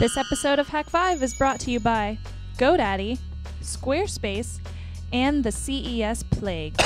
This episode of Hak5 is brought to you by GoDaddy, Squarespace, and the CES Plague.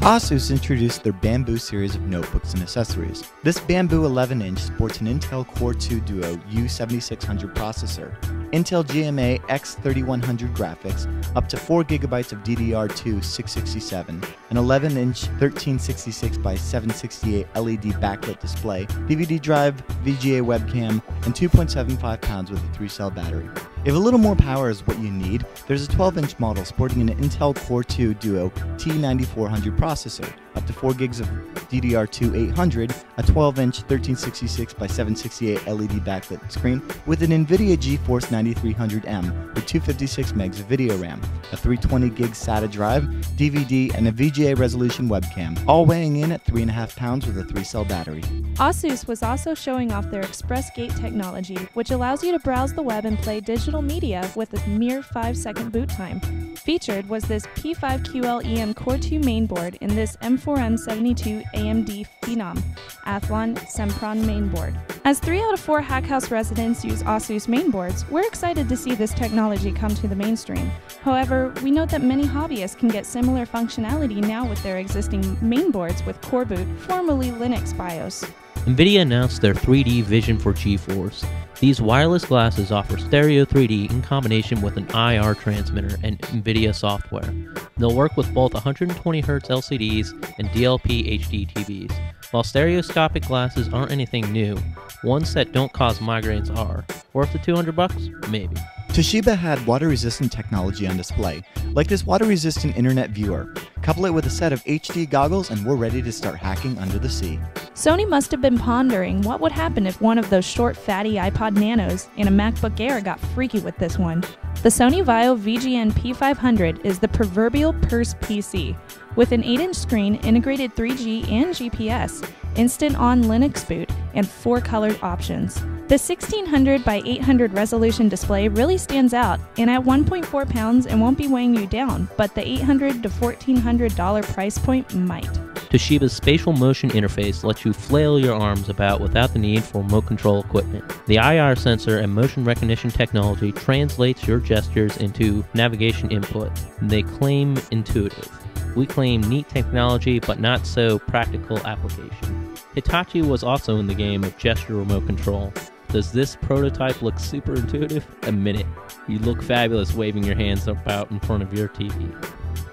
Asus introduced their Bamboo series of notebooks and accessories. This Bamboo 11-inch sports an Intel Core 2 Duo U7600 processor, Intel GMA X3100 graphics, up to 4GB of DDR2 667, an 11-inch 1366x768 LED backlit display, DVD drive, VGA webcam, and 2.75 pounds with a 3-cell battery. If a little more power is what you need, there's a 12-inch model sporting an Intel Core 2 Duo T9400 processor, up to 4GB of DDR2 800, a 12-inch 1366x768 LED backlit screen with an NVIDIA GeForce 9300M with 256 megs of video RAM, a 320GB SATA drive, DVD, and a VGA resolution webcam, all weighing in at 3.5 pounds with a 3-cell battery. Asus was also showing off their Express Gate technology, which allows you to browse the web and play digital media with a mere 5-second boot time. Featured was this P5QL-EM Core 2 mainboard in this M4M72 AMD Phenom Athlon Sempron mainboard. As 3 out of 4 Hack House residents use Asus mainboards, we're excited to see this technology come to the mainstream. However, we note that many hobbyists can get similar functionality now with their existing mainboards with Core Boot, formerly Linux BIOS. NVIDIA announced their 3D Vision for GeForce. These wireless glasses offer stereo 3D in combination with an IR transmitter and NVIDIA software. They'll work with both 120Hz LCDs and DLP HD TVs. While stereoscopic glasses aren't anything new, ones that don't cause migraines are. Worth the $200? Maybe. Toshiba had water-resistant technology on display, like this water-resistant internet viewer. Couple it with a set of HD goggles and we're ready to start hacking under the sea. Sony must have been pondering what would happen if one of those short, fatty iPod Nanos and a MacBook Air got freaky with this one. The Sony Vaio VGN P500 is the proverbial purse PC. With an 8-inch screen, integrated 3G and GPS, instant on Linux boot, and 4 colored options. The 1600 by 800 resolution display really stands out, and at 1.4 pounds it won't be weighing you down, but the $800 to $1,400 price point might. Toshiba's spatial motion interface lets you flail your arms about without the need for remote control equipment. The IR sensor and motion recognition technology translates your gestures into navigation input. They claim intuitive. We claim neat technology, but not so practical application. Hitachi was also in the game of gesture remote control. Does this prototype look super intuitive? Admit it. You look fabulous waving your hands about in front of your TV.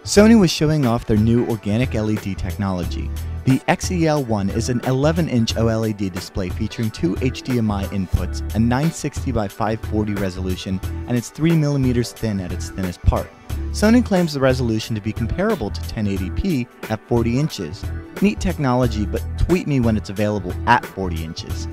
Sony was showing off their new organic LED technology. The XEL1 is an 11-inch OLED display featuring 2 HDMI inputs, a 960 by 540 resolution, and it's 3mm thin at its thinnest part. Sony claims the resolution to be comparable to 1080p at 40 inches. Neat technology, but tweet me when it's available at 40 inches.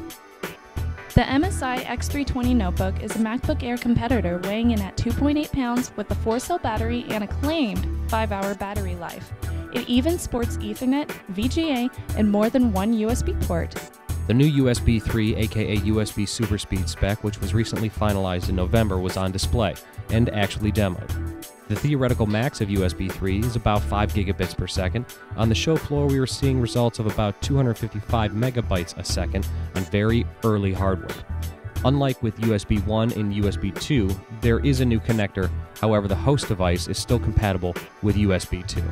The MSI X320 notebook is a MacBook Air competitor weighing in at 2.8 pounds with a 4-cell battery and a claimed 5-hour battery life. It even sports Ethernet, VGA, and more than 1 USB port. The new USB 3, aka USB Super Speed spec, which was recently finalized in November, was on display and actually demoed. The theoretical max of USB 3 is about 5 gigabits per second. On the show floor, we were seeing results of about 255 megabytes a second on very early hardware. Unlike with USB 1 and USB 2, there is a new connector, however the host device is still compatible with USB 2.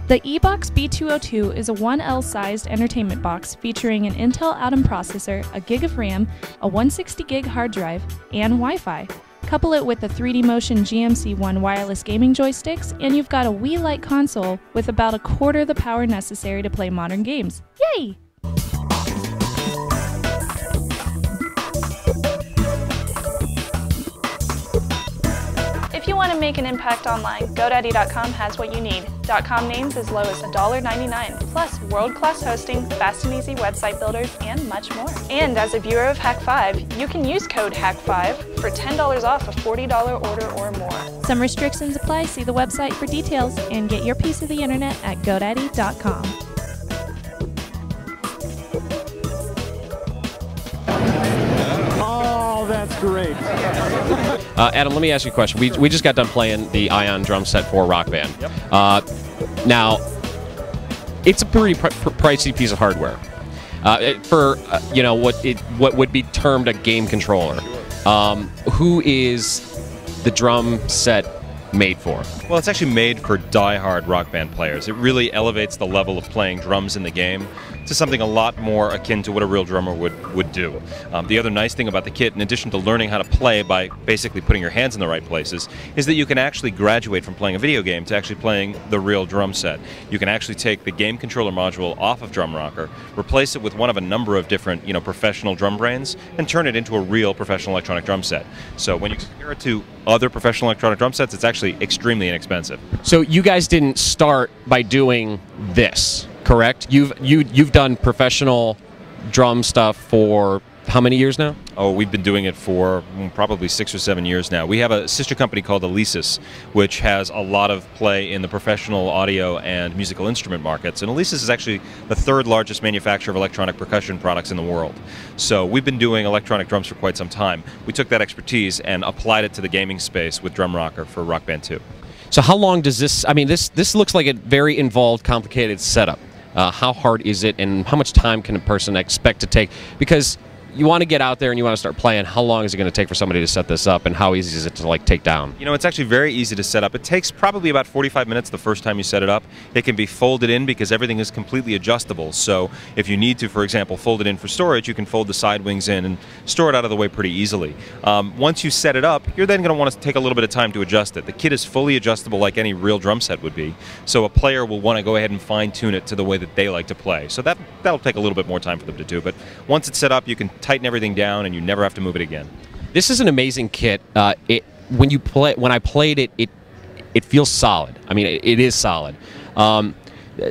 The eBox B202 is a 1L-sized entertainment box featuring an Intel Atom processor, a gig of RAM, a 160 gig hard drive, and Wi-Fi. Couple it with the 3D Motion GMC1 wireless gaming joysticks, and you've got a Wii-like console with about a quarter the power necessary to play modern games. Yay! If you want want to make an impact online, GoDaddy.com has what you need. .com names as low as $1.99, plus world-class hosting, fast and easy website builders, and much more. And as a viewer of Hak5, you can use code Hak5 for $10 off a $40 order or more. Some restrictions apply. See the website for details and get your piece of the internet at GoDaddy.com. Oh, that's great. Adam, let me ask you a question. We just got done playing the Ion drum set for Rock Band. Yep. Now, it's a pretty pricey piece of hardware for what would be termed a game controller. Who is the drum set made for? Well, it's actually made for die-hard Rock Band players. It really elevates the level of playing drums in the game to something a lot more akin to what a real drummer would do. The other nice thing about the kit, in addition to learning how to play by basically putting your hands in the right places, is that you can actually graduate from playing a video game to actually playing the real drum set. You can actually take the game controller module off of Drum Rocker, replace it with one of a number of different, professional drum brains, and turn it into a real professional electronic drum set. So when you compare it to other professional electronic drum sets, it's actually extremely inexpensive. So you guys didn't start by doing this, correct? You've done professional drum stuff for how many years now? Oh, we've been doing it for probably 6 or 7 years now. We have a sister company called Alesis, which has a lot of play in the professional audio and musical instrument markets. And Alesis is actually the third largest manufacturer of electronic percussion products in the world. So we've been doing electronic drums for quite some time. We took that expertise and applied it to the gaming space with Drum Rocker for Rock Band 2. So how long does this, this looks like a very involved, complicated setup. How hard is it, and how much time can a person expect to take? Because you want to get out there and you want to start playing. How long is it going to take for somebody to set this up, and how easy is it to take down? It's actually very easy to set up. It takes probably about 45 minutes the first time you set it up. It can be folded in because everything is completely adjustable. So if you need to, for example, fold it in for storage, you can fold the side wings in and store it out of the way pretty easily. Once you set it up, you're then going to want to take a little bit of time to adjust it. The kit is fully adjustable like any real drum set would be. So a player will want to go ahead and fine-tune it to the way that they like to play. So that'll take a little bit more time for them to do. But once it's set up, you can tighten everything down and you never have to move it again. This is an amazing kit. When I played it, it feels solid. I mean, it is solid.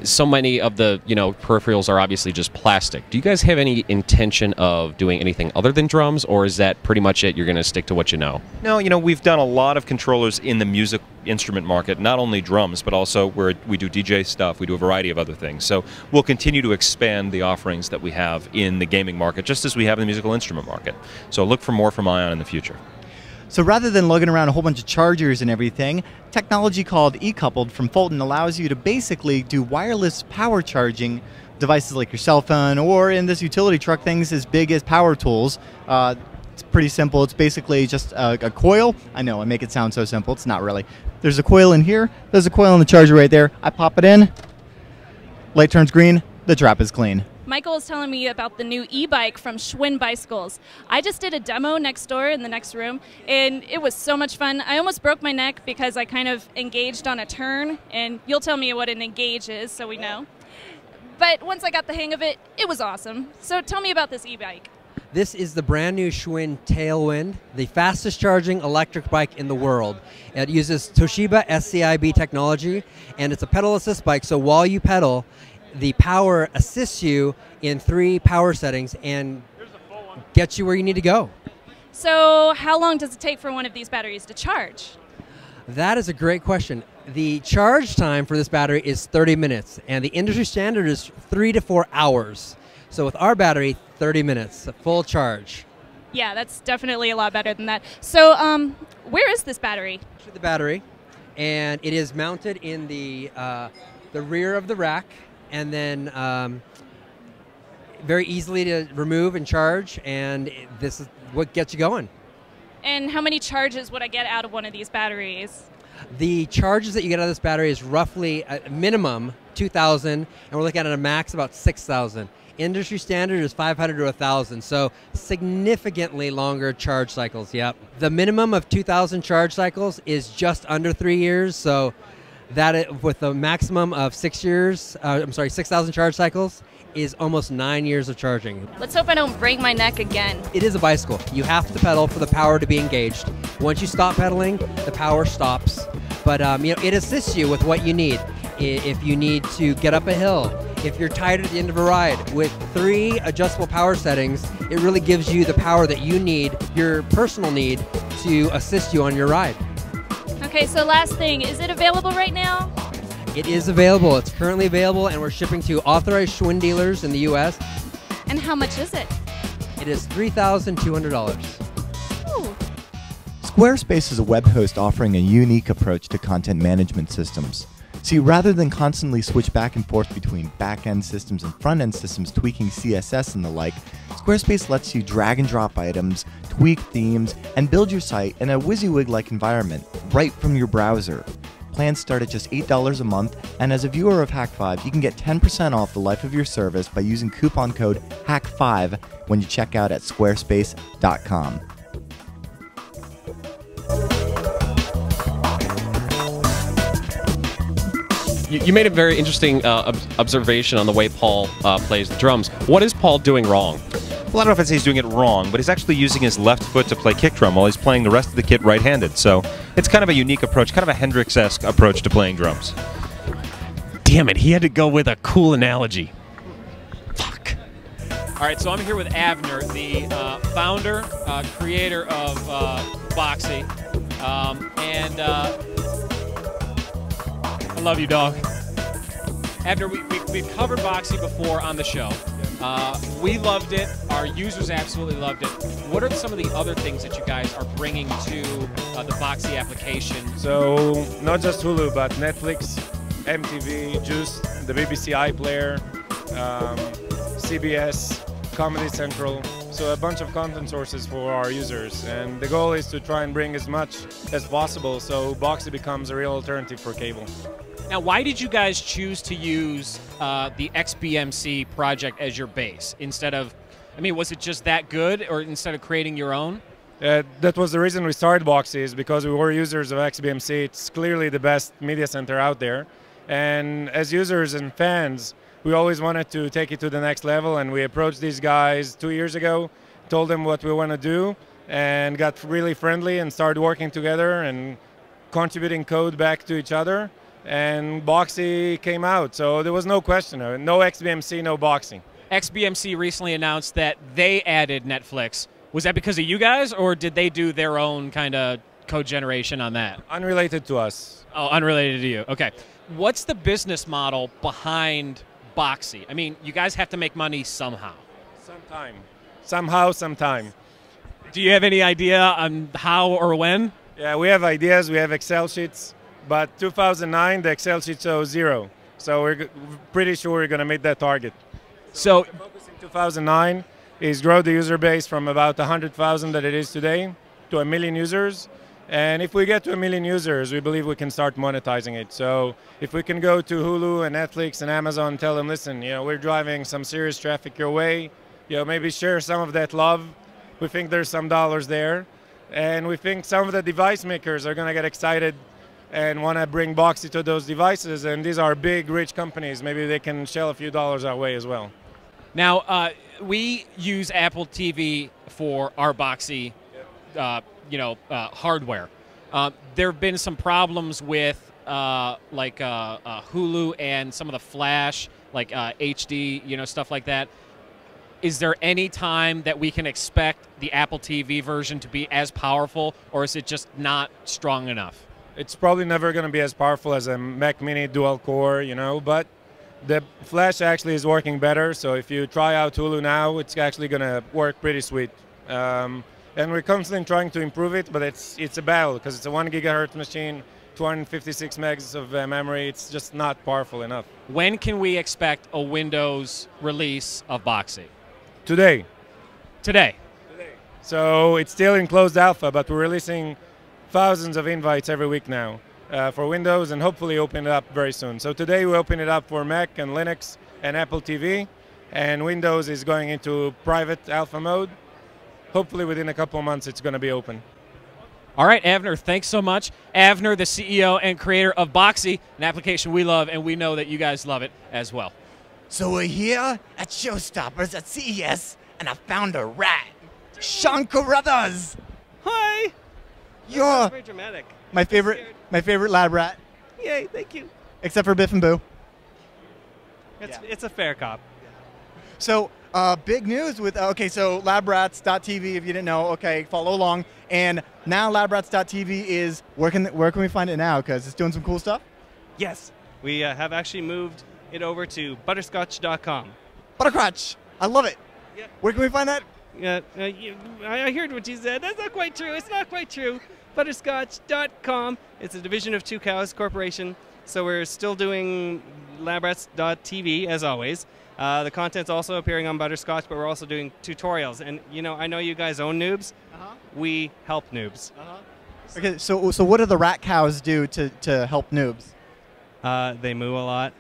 So many of the peripherals are obviously just plastic. Do you guys have any intention of doing anything other than drums, or is that pretty much it? You're going to stick to what you know? No, we've done a lot of controllers in the music instrument market, not only drums, but also where we do DJ stuff. We do a variety of other things. So we'll continue to expand the offerings that we have in the gaming market, just as we have in the musical instrument market. So look for more from Ion in the future. So rather than lugging around a whole bunch of chargers and everything, technology called eCoupled from Fulton allows you to basically do wireless power charging devices like your cell phone, or in this utility truck, things as big as power tools. It's pretty simple. It's basically just a coil. I know, I make it sound so simple. It's not really. There's a coil in here. There's a coil in the charger right there. I pop it in. Light turns green. The trap is clean. Michael was telling me about the new e-bike from Schwinn Bicycles. I just did a demo next door in the next room, and it was so much fun. I almost broke my neck because I kind of engaged on a turn, and you'll tell me what an engage is so we know. But once I got the hang of it, it was awesome. So tell me about this e-bike. This is the brand new Schwinn Tailwind, the fastest charging electric bike in the world. It uses Toshiba SCIB technology, and it's a pedal assist bike, so while you pedal, the power assists you in 3 power settings and gets you where you need to go. So how long does it take for one of these batteries to charge? That is a great question. The charge time for this battery is 30 minutes, and the industry standard is 3 to 4 hours. So with our battery, 30 minutes, a full charge. Yeah, that's definitely a lot better than that. So where is this battery? The battery, and it is mounted in the rear of the rack, and then very easily to remove and charge, and this is what gets you going. And how many charges would I get out of one of these batteries? The charges that you get out of this battery is roughly a minimum 2,000, and we're looking at a max about 6,000. Industry standard is 500 to 1,000, so significantly longer charge cycles, yep. The minimum of 2,000 charge cycles is just under 3 years, so that with a maximum of 6 years, 6,000 charge cycles is almost 9 years of charging. Let's hope I don't break my neck again. It is a bicycle. You have to pedal for the power to be engaged. Once you stop pedaling, the power stops. But it assists you with what you need. If you need to get up a hill, if you're tired at the end of a ride, with 3 adjustable power settings, it really gives you the power that you need, your personal need, to assist you on your ride. Okay, so last thing, is it available right now? It is available. It's currently available, and we're shipping to authorized Schwinn dealers in the U.S. And how much is it? It is $3,200. Ooh. Squarespace is a web host offering a unique approach to content management systems. See, rather than constantly switch back and forth between back-end systems and front-end systems tweaking CSS and the like, Squarespace lets you drag and drop items, tweak themes, and build your site in a WYSIWYG-like environment right from your browser. Plans start at just $8 a month, and as a viewer of Hak5, you can get 10% off the life of your service by using coupon code HAK5 when you check out at squarespace.com. You made a very interesting observation on the way Paul plays the drums. What is Paul doing wrong? Well, I don't know if I'd say he's doing it wrong, but he's actually using his left foot to play kick drum while he's playing the rest of the kit right-handed. So it's kind of a unique approach, kind of a Hendrix-esque approach to playing drums. Damn it, he had to go with a cool analogy. Fuck. All right, so I'm here with Avner, the founder, creator of Boxee. I love you, dog. Avner, we've covered Boxee before on the show. We loved it. Our users absolutely loved it. What are some of the other things that you guys are bringing to the Boxee application? So not just Hulu, but Netflix, MTV, Juice, the BBC iPlayer, CBS, Comedy Central. So a bunch of content sources for our users. And the goal is to try and bring as much as possible so Boxee becomes a real alternative for cable. Now, why did you guys choose to use the XBMC project as your base instead of, I mean, was it just that good, or instead of creating your own? That was the reason we started Boxee, is because we were users of XBMC. It's clearly the best media center out there. And as users and fans, we always wanted to take it to the next level, and we approached these guys 2 years ago, told them what we want to do, and got really friendly and started working together and contributing code back to each other. And Boxee came out, so there was no question. No XBMC, no Boxee. XBMC recently announced that they added Netflix. Was that because of you guys, or did they do their own kind of code generation on that? Unrelated to us. Oh, unrelated to you. Okay. What's the business model behind Boxee? I mean, you guys have to make money somehow. Sometime. Somehow, sometime. Do you have any idea on how or when? Yeah, we have ideas. We have Excel sheets. But 2009, the Excel sheet shows 0. So we're pretty sure we're going to meet that target. So the focus in 2009 is grow the user base from about 100,000 that it is today to 1 million users. And if we get to 1 million users, we believe we can start monetizing it. So if we can go to Hulu and Netflix and Amazon and tell them, listen, we're driving some serious traffic your way, maybe share some of that love. We think there's some dollars there. And we think some of the device makers are going to get excited and want to bring Boxee to those devices, and these are big, rich companies. Maybe they can shell a few dollars our way as well. Now, we use Apple TV for our Boxee, hardware. There have been some problems with Hulu and some of the Flash, like HD, stuff like that. Is there any time that we can expect the Apple TV version to be as powerful, or is it just not strong enough? It's probably never going to be as powerful as a Mac Mini dual core, but the Flash actually is working better. So if you try out Hulu now, it's actually going to work pretty sweet. And we're constantly trying to improve it, but it's a battle because it's a 1 gigahertz machine, 256 megs of memory. It's just not powerful enough. When can we expect a Windows release of Boxee? Today. Today. So it's still in closed alpha, but we're releasing thousands of invites every week now for Windows, and hopefully open it up very soon. So today we open it up for Mac and Linux and Apple TV, and Windows is going into private alpha mode. Hopefully within a couple of months it's going to be open. All right, Avner, thanks so much. Avner, the CEO and creator of Boxee, an application we love, and we know that you guys love it as well. So we're here at Showstoppers at CES, and I found a rat. Sean Carruthers. Hi. You're That's very dramatic. my favorite lab rat, Yay, thank you. except for Biff and Boo. It's a fair cop. So big news with so labrats.tv, if you didn't know, follow along. And now labrats.tv is where can we find it now? Because it's doing some cool stuff. Yes, we have actually moved it over to butterscotch.com. Butterscotch, I love it. Yeah. Where can we find that? I heard what you said. That's not quite true. It's not quite true. Butterscotch.com. It's a division of Two Cows Corporation. So we're still doing labrats.tv as always. The content's also appearing on Butterscotch, but we're also doing tutorials. And I know you guys own noobs. We help noobs. Okay, so what do the rat cows do to help noobs? They moo a lot.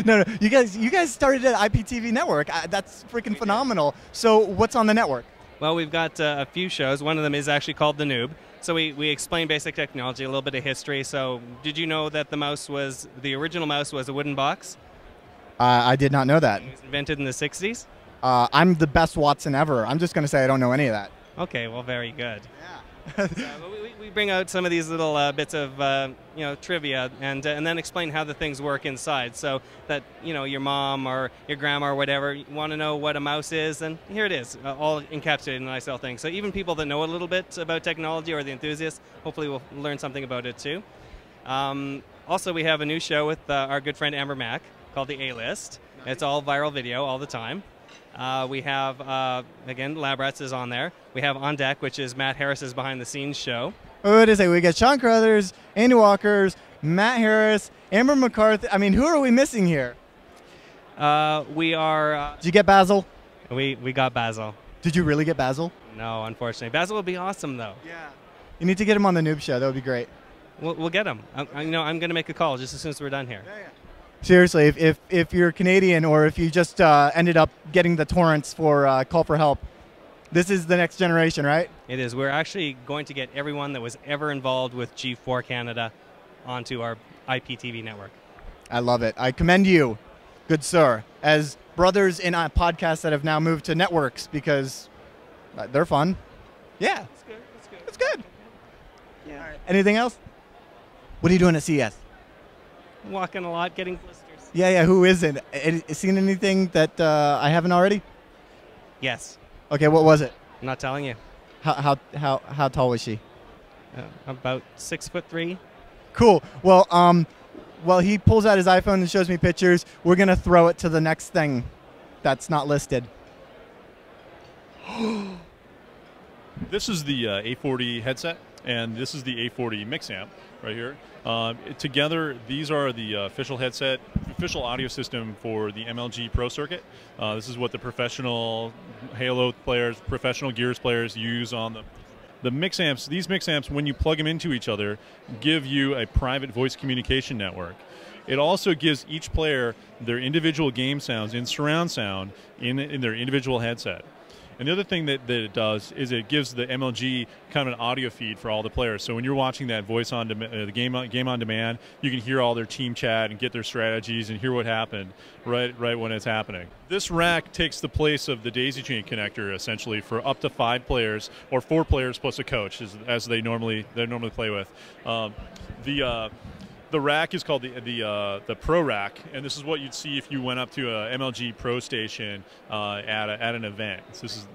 No, you guys started at IPTV Network. That's freaking phenomenal. So what's on the network? Well, we've got a few shows. One of them is actually called The Noob. So we explain basic technology, a little bit of history. So did you know that the original mouse was a wooden box? I did not know that. It was invented in the 60s? I'm the best Watson ever. I'm just going to say I don't know any of that. Okay, well, very good. Yeah. We bring out some of these little bits of trivia and then explain how the things work inside, so that your mom or your grandma or whatever want to know what a mouse is, and here it is, all encapsulated in a nice little thing. So even people that know a little bit about technology or the enthusiasts hopefully will learn something about it too. Also, we have a new show with our good friend Amber Mack called The A-List. It's all viral video all the time. We have, again, Lab Rats is on there. We have On Deck, which is Matt Harris's behind-the-scenes show. What is it? We got Sean Carruthers, Andy Walkers, Matt Harris, Amber McCarthy. I mean, who are we missing here? We are... Did you get Basil? We got Basil. Did you really get Basil? No, unfortunately. Basil would be awesome, though. Yeah. You need to get him on the Noob Show. That would be great. We'll get him. I'm going to make a call just as soon as we're done here. Yeah. Seriously, if you're Canadian or if you just ended up getting the torrents for Call for Help, this is the next generation, right? It is. We're actually going to get everyone that was ever involved with G4 Canada onto our IPTV network. I love it. I commend you, good sir, as brothers in podcasts that have now moved to networks because they're fun. Yeah. That's good. That's good. That's good. Yeah. Right. Anything else? What are you doing at CES? Walking a lot, getting blisters. Yeah. Who isn't? Seen anything that I haven't already? Yes. Okay. What was it? I'm not telling you. How tall was she? About 6'3". Cool. Well, while he pulls out his iPhone and shows me pictures, we're gonna throw it to the next thing that's not listed. This is the A40 headset, and this is the A40 mix amp right here. Together, these are the official audio system for the MLG Pro Circuit. This is what the professional Halo players, professional Gears players use on the mix amps. These mix amps, when you plug them into each other, give you a private voice communication network. It also gives each player their individual game sounds in surround sound in their individual headset. And the other thing that it does is it gives the MLG kind of an audio feed for all the players. So when you're watching that voice on the game on demand, you can hear all their team chat and get their strategies and hear what happened right when it's happening. This rack takes the place of the daisy chain connector essentially for up to 5 players or 4 players plus a coach as they normally play with. The rack is called the Pro Rack, and this is what you'd see if you went up to a MLG Pro station at an event.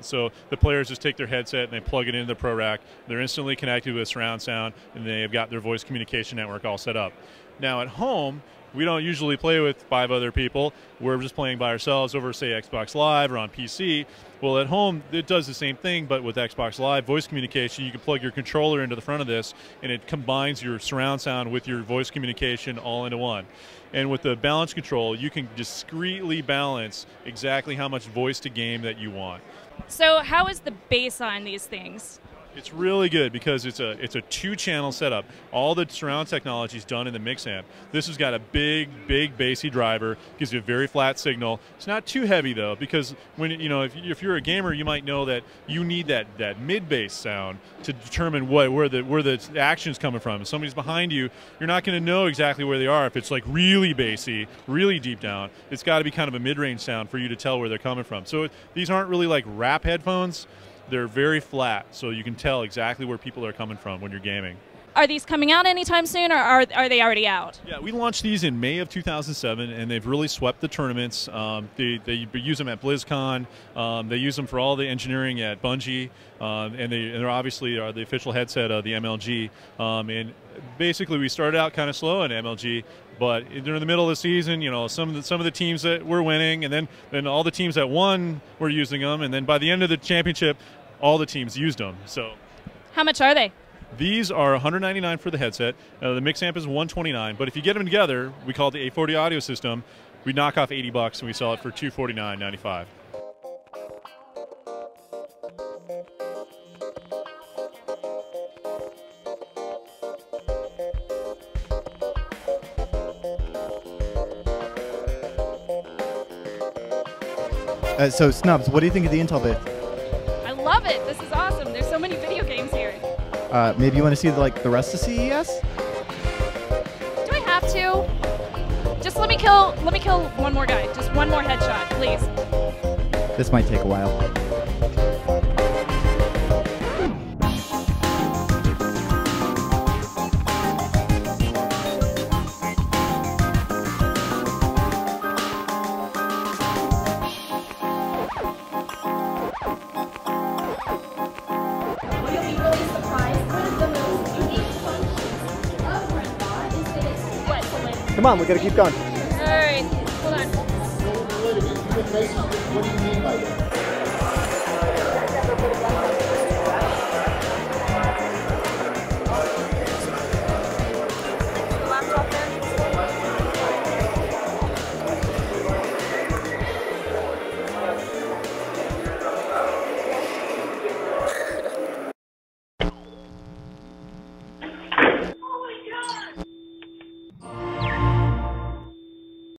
So the players just take their headset and they plug it into the Pro Rack. They're instantly connected with surround sound, and they've got their voice communication network all set up. Now at home, we don't usually play with 5 other people. We're just playing by ourselves over, say, Xbox Live or on PC. Well, at home, it does the same thing, but with Xbox Live voice communication, you can plug your controller into the front of this, and it combines your surround sound with your voice communication all into one. And with the balance control, you can discreetly balance exactly how much voice to game that you want. So how is the bass on these things? It's really good because it's a 2-channel setup. All the surround technology is done in the mix amp. This has got a big bassy driver, gives you a very flat signal. It's not too heavy though, because when if you're a gamer, you might know that you need that mid bass sound to determine where the action's coming from. If somebody's behind you, you're not going to know exactly where they are. If it's like really bassy, really deep down, it's got to be kind of a mid-range sound for you to tell where they're coming from. So these aren't really like rap headphones. They're very flat, so you can tell exactly where people are coming from when you're gaming. Are these coming out anytime soon, or are they already out? Yeah, we launched these in May of 2007, and they've really swept the tournaments. They use them at BlizzCon. They use them for all the engineering at Bungie, and they're obviously are the official headset of the MLG. And basically, we started out kind of slow in MLG, but during the middle of the season, some of the teams that were winning, and then all the teams that won were using them, and then by the end of the championship, all the teams used them. So, how much are they? These are $199 for the headset. The mix amp is $129, but if you get them together, we call it the A40 audio system. We knock off $80 and we sell it for $249.95. So, Snubs, what do you think of the Intel booth? I love it. This is awesome. There's so many video games here. Maybe you want to see the rest of CES? Do I have to? Just let me kill one more guy. Just one more headshot, please. This might take a while. Come on, we gotta keep going. All right, hold on. What do you mean by that?